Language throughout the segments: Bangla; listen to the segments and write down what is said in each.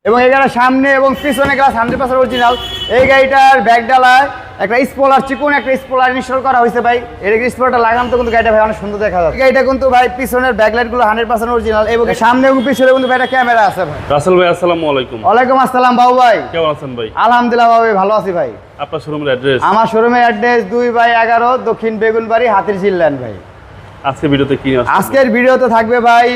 এবং এই গাড়ির সামনে এবং পিছনে গ্লাস 100% অরিজিনাল। এই গাড়িটার ব্যাক ডালায় একটা স্পলার চিকন একটা স্পলার ইনস্টল করা হয়েছে ভাই। এর স্পলারটা লাগানো তো কিন্তু গাড়িটা ভাই অনেক সুন্দর দেখা যাচ্ছে। গাড়িটা কিন্তু ভাই পিছনের ব্যাকলাইট গুলো 100% অরিজিনাল এবং সামনে এবং পিছনে কিন্তু ভাই একটা ক্যামেরা আছে ভাই। রাসেল ভাই আসসালামু আলাইকুম। ওয়ালাইকুম আসসালাম বাবু ভাই, কেমন আছেন ভাই? আলহামদুলিল্লাহ ভাই, ভালো আছি ভাই। আপনার শোরুমের অ্যাড্রেস? আমার শোরুমের অ্যাড্রেস 2/11 দক্ষিণ বেগুনবাড়ি হাতিরঝিল ল্যান্ড ভাই। আজকে ভিডিওতে কি আসছে? আজকের ভিডিওতে থাকবে ভাই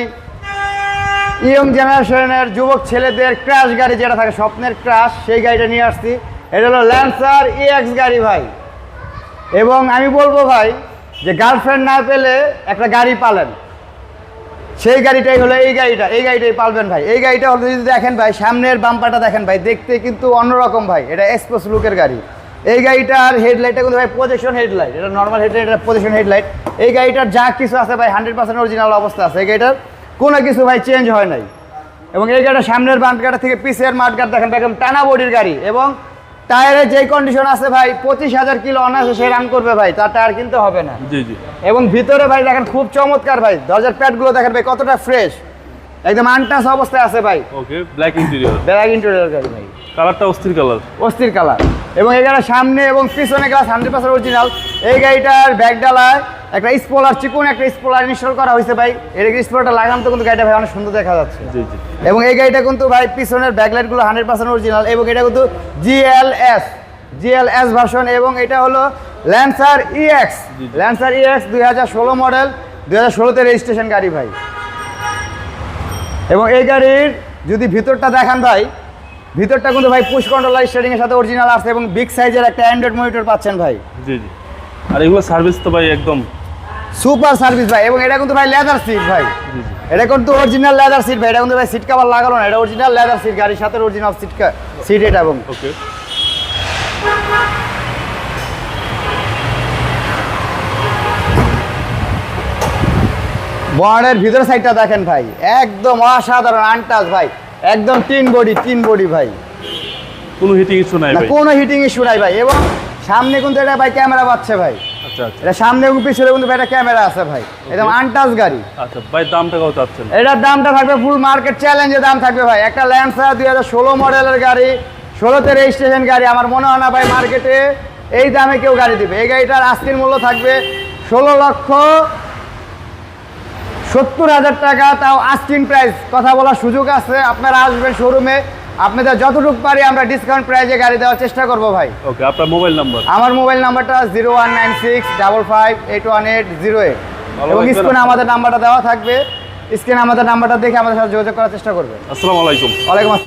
ইয়ং জেনারেশনের যুবক ছেলেদের ক্রাশ গাড়ি যেটা থাকে স্বপ্নের ক্রাশ, সেই গাড়িটা নিয়ে আসছি। এটা হলো ল্যান্সার EX গাড়ি ভাই। এবং আমি বলবো ভাই যে গার্লফ্রেন্ড না পেলে একটা গাড়ি পালেন, সেই গাড়িটাই হলো এই গাড়িটাই পালবেন ভাই। এই গাড়িটা হলো যদি দেখেন ভাই, সামনের বাম্পারটা দেখেন ভাই, দেখতে কিন্তু অন্যরকম ভাই। এটা এক্সপ্রেস লুকের গাড়ি। এই গাড়িটার হেডলাইটটা কিন্তু ভাই প্রজেকশন হেডলাইট, এটা নর্মাল হেডলাইট, এটা প্রজেকশন হেডলাইট। এই গাড়িটার যা কিছু আছে ভাই 100% অরিজিনাল অবস্থা আছে। এই গাড়িটার কোনো কিছু ভাই চেঞ্জ হয় নাই। এবং এই গাড়িটা সামনের বাম্পারটা থেকে পিছের মাঠগার্ড দেখেন একদম টানা বডির গাড়ি। এবং টায়ারের যেই কন্ডিশন আছে ভাই 25,000 কিলো অনায়াসে সে রান করবে ভাই, তার টায়ার কিনতে হবে না। জি জি। এবং ভিতরে ভাই দেখেন খুব চমৎকার ভাই, দরজার প্যাডগুলো দেখেন ভাই কতটা ফ্রেশ, একদম আনটাচ অবস্থায় আছে ভাই। ওকে, ব্ল্যাক ইন্টেরিয়র। ব্ল্যাক ইন্টেরিয়র গাড়ি ভাই, কালারটা অস্থির কালার। অস্থির কালার। এবং এই গাড়ির সামনে এবং পিছনে গ্লাস 100% অরিজিনাল। এই গাড়িটার ব্যাক ডালায় একটা স্পলার চিকন একটা স্পলার ইনস্টল করা হয়েছে ভাই। এর স্পলারটা লাগানো তো কিন্তু গাড়িটা ভাই অনেক সুন্দর দেখা যাচ্ছে। জি জি। এবং এই গাড়িটা কিন্তু ভাই পিছনের ব্যাকলাইটগুলো 100% অরিজিনাল। এবং এটা কিন্তু GLS ভার্সন। এবং এটা হলো Lancer EX। Lancer EX 2016 model, 2016তে রেজিস্ট্রেশন গাড়ি ভাই। এবং এই গাড়ির যদি ভিতরটা দেখান ভাই, ভিতরটা কিন্তু ভাই পুশ কন্ট্রোলার স্টারিং এর সাথে অরিজিনাল আছে এবং বিগ সাইজের একটা অ্যান্ড্রয়েড মনিটর পাচ্ছেন ভাই। জি জি। আর এগুলো সার্ভিস তো ভাই একদম সুপার সার্ভিস ভাই। এবং এটা কিন্তু ভাই লেদার সিট ভাই। জি জি। এটা কিন্তু অরিজিনাল লেদার সিট ভাই। এটা কিন্তু ভাই সিট কভার লাগানো না, এটা অরিজিনাল লেদার সিট, গাড়ির সাথে অরিজিনাল সিট এটা। এবং ওকে। বনেটের ভিতর সাইডটা দেখেন ভাই, একদম অসাধারণ আনটাচ ভাই, একদম তিন বডি ভাই, কোনো হিটিং ইস্যু নাই না ভাই? কোনো হিটিং ইস্যু নাই ভাই। এবং সামনে কিন্তু এটা ভাই ক্যামেরা পাচ্ছে ভাই। আচ্ছা আচ্ছা। এটা সামনে এবং পিছনে কিন্তু ভাই একটা ক্যামেরা আছে ভাই, একদম আনটাচ গাড়ি। আচ্ছা ভাই, দামটা কত চাচ্ছেন? এটার দামটা থাকবে ফুল মার্কেট চ্যালেঞ্জের দাম থাকবে ভাই। একটা ল্যান্সার 2016 মডেলের গাড়ি, 16তে রেজিস্ট্রেশন গাড়ি, আমার মনে হয় না ভাই মার্কেটে এই দামে কেউ গাড়ি দিবে। এই গাড়িটার আস্তির মূল্য থাকবে 16,70,000 টাকা, তাও আস্কিং প্রাইস, কথা বলার সুযোগ আছে। আপনারা আসবেন শোরুমে, আপনাদের যতটুকু পারি আমরা ডিসকাউন্ট প্রাইসে গাড়ি দেওয়ার চেষ্টা করবো ভাই। ওকে, আপনার মোবাইল নাম্বার? আমার মোবাইল নাম্বারটা 0196558108। এবং স্ক্রিনে আমাদের নাম্বারটা দেওয়া থাকবে, স্ক্রিনে আমাদের নাম্বারটা দেখে আমাদের সাথে যোগাযোগ করার চেষ্টা করবেন। আসসালামু আলাইকুম। ওয়ালাইকুম আসসালাম।